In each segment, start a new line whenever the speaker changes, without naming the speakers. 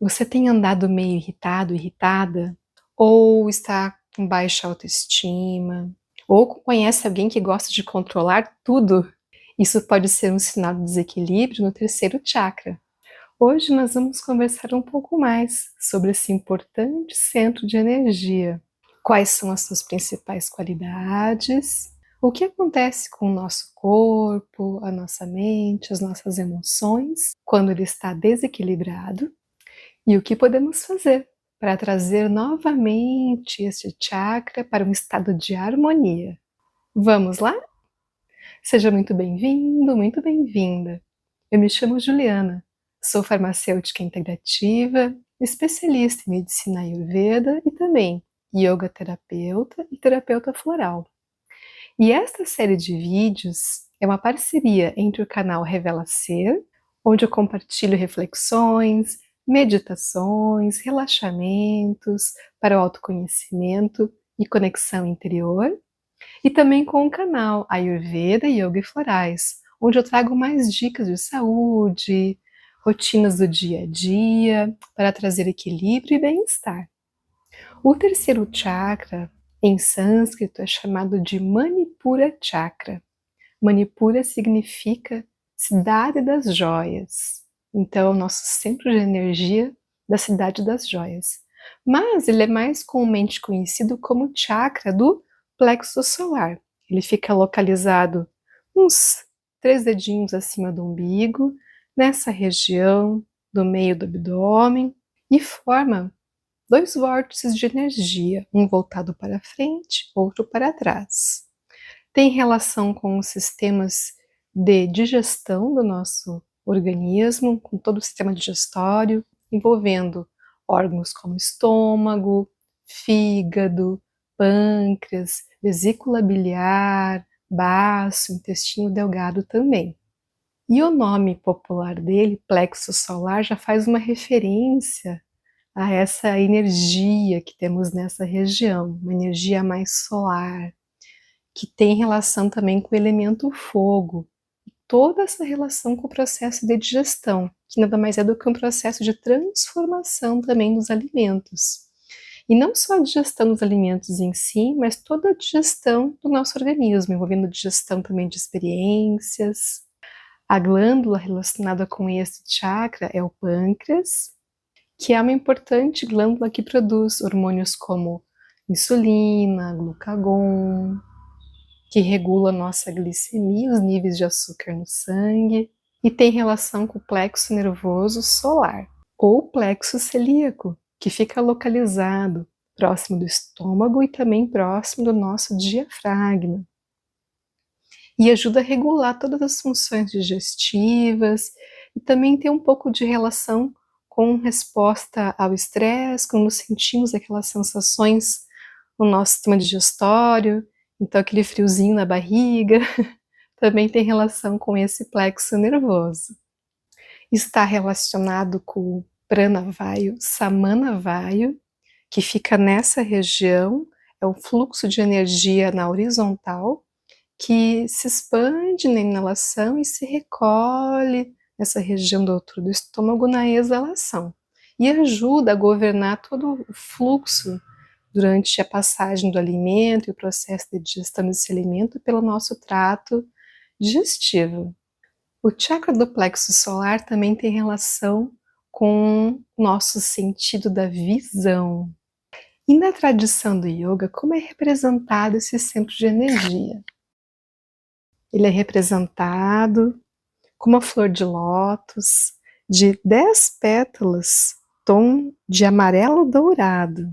Você tem andado meio irritado, irritada? Ou está com baixa autoestima? Ou conhece alguém que gosta de controlar tudo? Isso pode ser um sinal de desequilíbrio no terceiro chakra. Hoje nós vamos conversar um pouco mais sobre esse importante centro de energia. Quais são as suas principais qualidades? O que acontece com o nosso corpo, a nossa mente, as nossas emoções quando ele está desequilibrado? E o que podemos fazer para trazer novamente este chakra para um estado de harmonia? Vamos lá? Seja muito bem-vindo, muito bem-vinda. Eu me chamo Juliana, sou farmacêutica integrativa, especialista em medicina Ayurveda e também yoga terapeuta e terapeuta floral. E esta série de vídeos é uma parceria entre o canal Revela Ser, onde eu compartilho reflexões, meditações, relaxamentos para o autoconhecimento e conexão interior, e também com o canal Ayurveda, Yoga e Florais, onde eu trago mais dicas de saúde, rotinas do dia a dia, para trazer equilíbrio e bem-estar. O terceiro chakra, em sânscrito, é chamado de Manipura Chakra. Manipura significa cidade das joias. Então, é o nosso centro de energia da cidade das joias. Mas ele é mais comumente conhecido como chakra do plexo solar. Ele fica localizado uns 3 dedinhos acima do umbigo, nessa região do meio do abdômen, e forma 2 vórtices de energia, um voltado para frente, outro para trás. Tem relação com os sistemas de digestão do nosso organismo, com todo o sistema digestório, envolvendo órgãos como estômago, fígado, pâncreas, vesícula biliar, baço, intestino delgado também. E o nome popular dele, plexo solar, já faz uma referência a essa energia que temos nessa região, uma energia mais solar, que tem relação também com o elemento fogo. Toda essa relação com o processo de digestão, que nada mais é do que um processo de transformação também dos alimentos. E não só a digestão dos alimentos em si, mas toda a digestão do nosso organismo, envolvendo digestão também de experiências. A glândula relacionada com esse chakra é o pâncreas, que é uma importante glândula que produz hormônios como insulina, glucagon, que regula a nossa glicemia, os níveis de açúcar no sangue, e tem relação com o plexo nervoso solar, ou plexo celíaco, que fica localizado próximo do estômago e também próximo do nosso diafragma. E ajuda a regular todas as funções digestivas, e também tem um pouco de relação com resposta ao estresse, quando sentimos aquelas sensações no nosso sistema digestório, então aquele friozinho na barriga, também tem relação com esse plexo nervoso. Está relacionado com o Pranavayu, Samanavayu, que fica nessa região, é o fluxo de energia na horizontal, que se expande na inalação e se recolhe nessa região do outro do estômago na exalação. E ajuda a governar todo o fluxo durante a passagem do alimento e o processo de digestão desse alimento pelo nosso trato digestivo. O chakra do plexo solar também tem relação com o nosso sentido da visão. E na tradição do yoga, como é representado esse centro de energia? Ele é representado com uma flor de lótus de 10 pétalas, tom de amarelo dourado.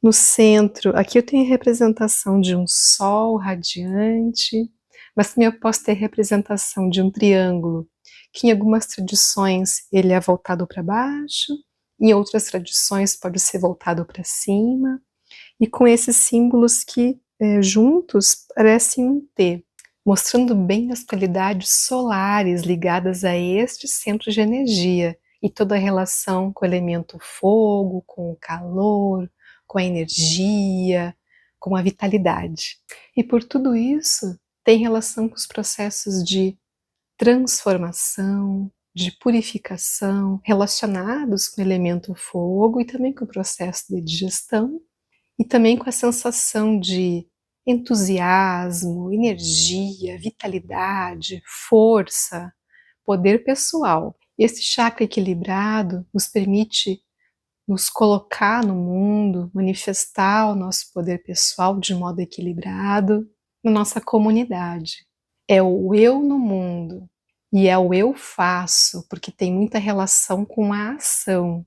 No centro, aqui eu tenho a representação de um sol radiante, mas também eu posso ter a representação de um triângulo, que em algumas tradições ele é voltado para baixo, em outras tradições pode ser voltado para cima, e com esses símbolos que juntos parecem um T, mostrando bem as qualidades solares ligadas a este centro de energia, e toda a relação com o elemento fogo, com o calor, com a energia, com a vitalidade. E por tudo isso, tem relação com os processos de transformação, de purificação relacionados com o elemento fogo e também com o processo de digestão e também com a sensação de entusiasmo, energia, vitalidade, força, poder pessoal. Esse chakra equilibrado nos permite nos colocar no mundo, manifestar o nosso poder pessoal de modo equilibrado na nossa comunidade. É o eu no mundo e é o eu faço, porque tem muita relação com a ação.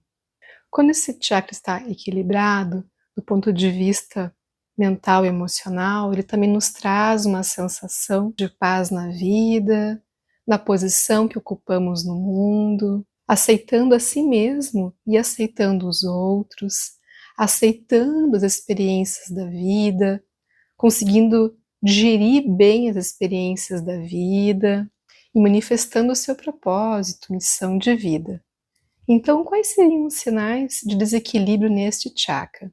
Quando esse chakra está equilibrado, do ponto de vista mental e emocional, ele também nos traz uma sensação de paz na vida, na posição que ocupamos no mundo, aceitando a si mesmo e aceitando os outros, aceitando as experiências da vida, conseguindo digerir bem as experiências da vida e manifestando o seu propósito, missão de vida. Então, quais seriam os sinais de desequilíbrio neste chakra?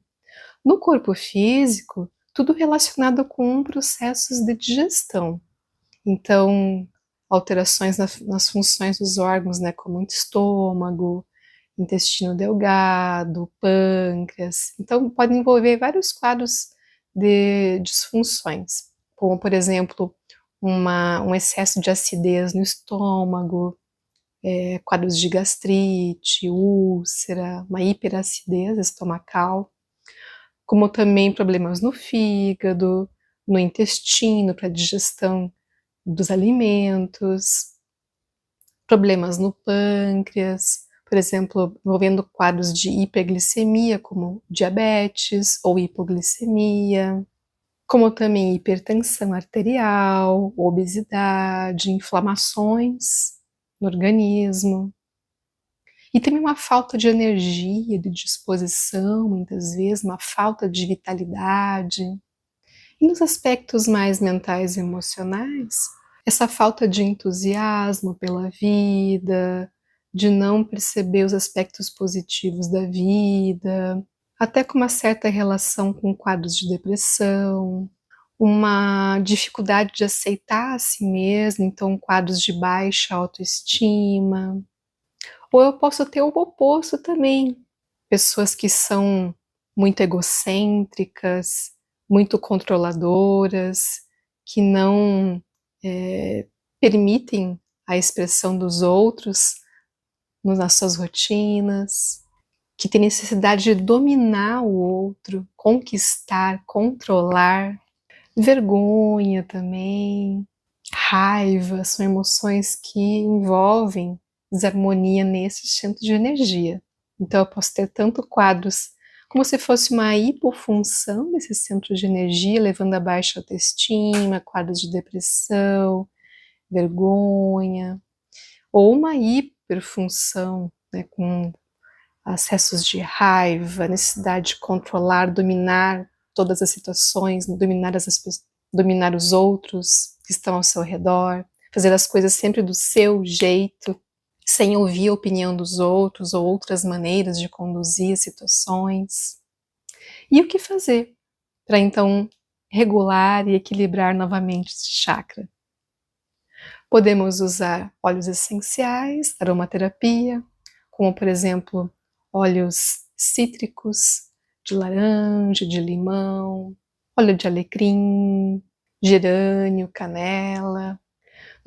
No corpo físico, tudo relacionado com processos de digestão. Então, alterações nas funções dos órgãos, né, como o estômago, intestino delgado, pâncreas. Então, podem envolver vários quadros de disfunções, como, por exemplo, um excesso de acidez no estômago, quadros de gastrite, úlcera, uma hiperacidez estomacal, como também problemas no fígado, no intestino, para a digestão dos alimentos, problemas no pâncreas, por exemplo, envolvendo quadros de hiperglicemia, como diabetes ou hipoglicemia, como também hipertensão arterial, obesidade, inflamações no organismo. E também uma falta de energia, de disposição, muitas vezes, uma falta de vitalidade. E nos aspectos mais mentais e emocionais, essa falta de entusiasmo pela vida, de não perceber os aspectos positivos da vida, até com uma certa relação com quadros de depressão, uma dificuldade de aceitar a si mesmo, então quadros de baixa autoestima. Ou eu posso ter o oposto também, pessoas que são muito egocêntricas, muito controladoras, que não permitem a expressão dos outros nas suas rotinas, que tem necessidade de dominar o outro, conquistar, controlar, vergonha também, raiva, são emoções que envolvem desarmonia nesse centro de energia. Então eu posso ter tanto quadros como se fosse uma hipofunção desse centro de energia, levando a baixa autoestima, quadros de depressão, vergonha, ou uma hiperfunção, né, com acessos de raiva, necessidade de controlar, dominar todas as situações, dominar os outros que estão ao seu redor, fazer as coisas sempre do seu jeito, sem ouvir a opinião dos outros ou outras maneiras de conduzir as situações. E o que fazer para então regular e equilibrar novamente esse chakra? Podemos usar óleos essenciais, aromaterapia, como por exemplo óleos cítricos, de laranja, de limão, óleo de alecrim, gerânio, canela.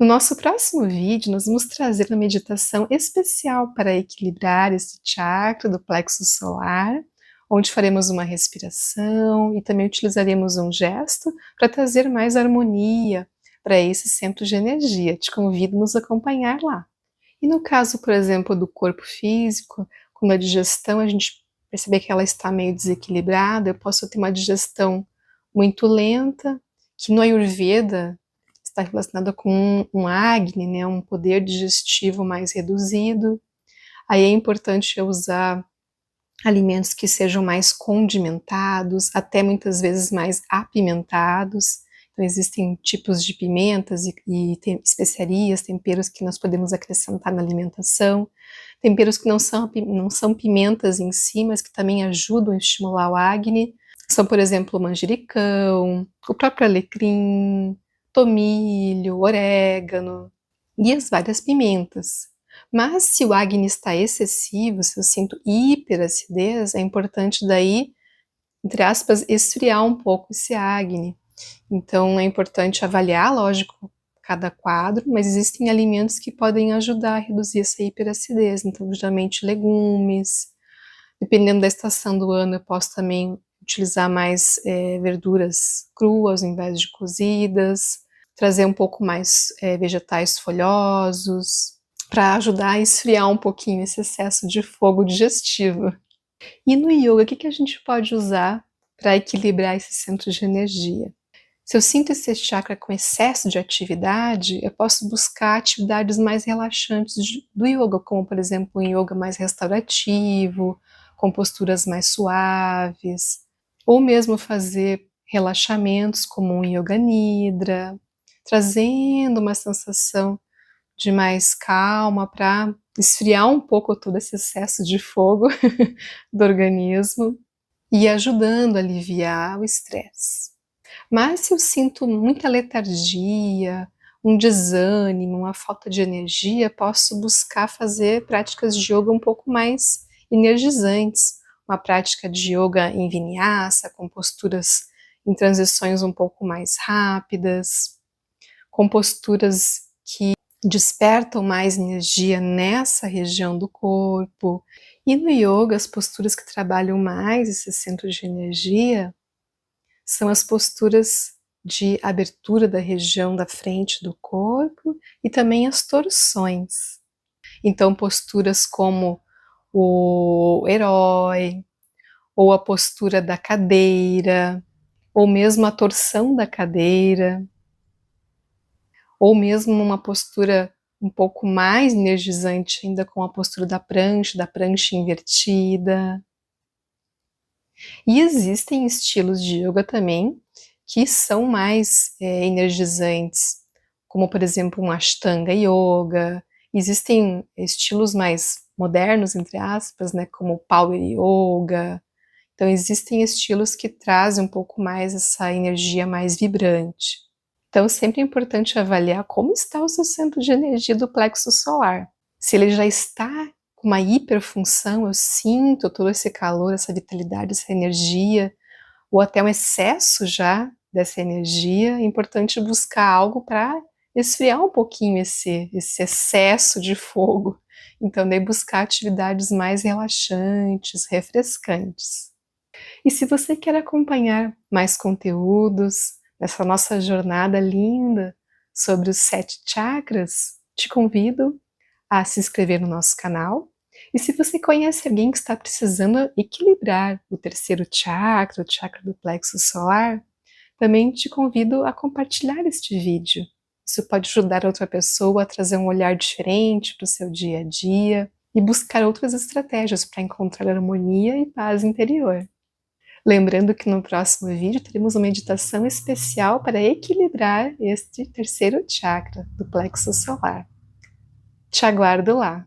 No nosso próximo vídeo, nós vamos trazer uma meditação especial para equilibrar esse chakra do plexo solar, onde faremos uma respiração e também utilizaremos um gesto para trazer mais harmonia para esse centro de energia. Te convido a nos acompanhar lá. E no caso, por exemplo, do corpo físico, quando a digestão a gente perceber que ela está meio desequilibrada, eu posso ter uma digestão muito lenta, que no Ayurveda está relacionada com um Agni, né, um poder digestivo mais reduzido. Aí é importante eu usar alimentos que sejam mais condimentados, até muitas vezes mais apimentados. Então existem tipos de pimentas e especiarias, temperos que nós podemos acrescentar na alimentação. Temperos que não são pimentas em si, mas que também ajudam a estimular o Agni. São, por exemplo, o manjericão, o próprio alecrim, tomilho, orégano e as várias pimentas. Mas se o Agni está excessivo, se eu sinto hiperacidez, é importante daí, entre aspas, esfriar um pouco esse Agni. Então é importante avaliar, lógico, cada quadro, mas existem alimentos que podem ajudar a reduzir essa hiperacidez. Então, geralmente legumes, dependendo da estação do ano, eu posso também utilizar mais verduras cruas ao invés de cozidas, trazer um pouco mais vegetais folhosos, para ajudar a esfriar um pouquinho esse excesso de fogo digestivo. E no yoga, o que a gente pode usar para equilibrar esse centro de energia? Se eu sinto esse chakra com excesso de atividade, eu posso buscar atividades mais relaxantes do yoga, como por exemplo um yoga mais restaurativo, com posturas mais suaves, ou mesmo fazer relaxamentos como um yoga nidra, trazendo uma sensação de mais calma para esfriar um pouco todo esse excesso de fogo do organismo e ajudando a aliviar o estresse. Mas se eu sinto muita letargia, um desânimo, uma falta de energia, posso buscar fazer práticas de yoga um pouco mais energizantes, uma prática de yoga em vinyasa, com posturas em transições um pouco mais rápidas, com posturas que despertam mais energia nessa região do corpo. E no yoga, as posturas que trabalham mais esse centro de energia são as posturas de abertura da região da frente do corpo e também as torções. Então, posturas como o herói, ou a postura da cadeira, ou mesmo a torção da cadeira, ou mesmo uma postura um pouco mais energizante ainda com a postura da prancha invertida. E existem estilos de yoga também que são mais energizantes, como por exemplo um Ashtanga Yoga. Existem estilos mais modernos, entre aspas, né, como Power Yoga. Então existem estilos que trazem um pouco mais essa energia mais vibrante. Então sempre é importante avaliar como está o seu centro de energia do plexo solar. Se ele já está com uma hiperfunção, eu sinto todo esse calor, essa vitalidade, essa energia, ou até um excesso já dessa energia, é importante buscar algo para esfriar um pouquinho esse excesso de fogo. Então, daí buscar atividades mais relaxantes, refrescantes. E se você quer acompanhar mais conteúdos dessa nossa jornada linda sobre os 7 chakras, te convido a se inscrever no nosso canal. E se você conhece alguém que está precisando equilibrar o terceiro chakra, o chakra do plexo solar, também te convido a compartilhar este vídeo. Isso pode ajudar outra pessoa a trazer um olhar diferente para o seu dia a dia e buscar outras estratégias para encontrar harmonia e paz interior. Lembrando que no próximo vídeo teremos uma meditação especial para equilibrar este terceiro chakra do plexo solar. Te aguardo lá!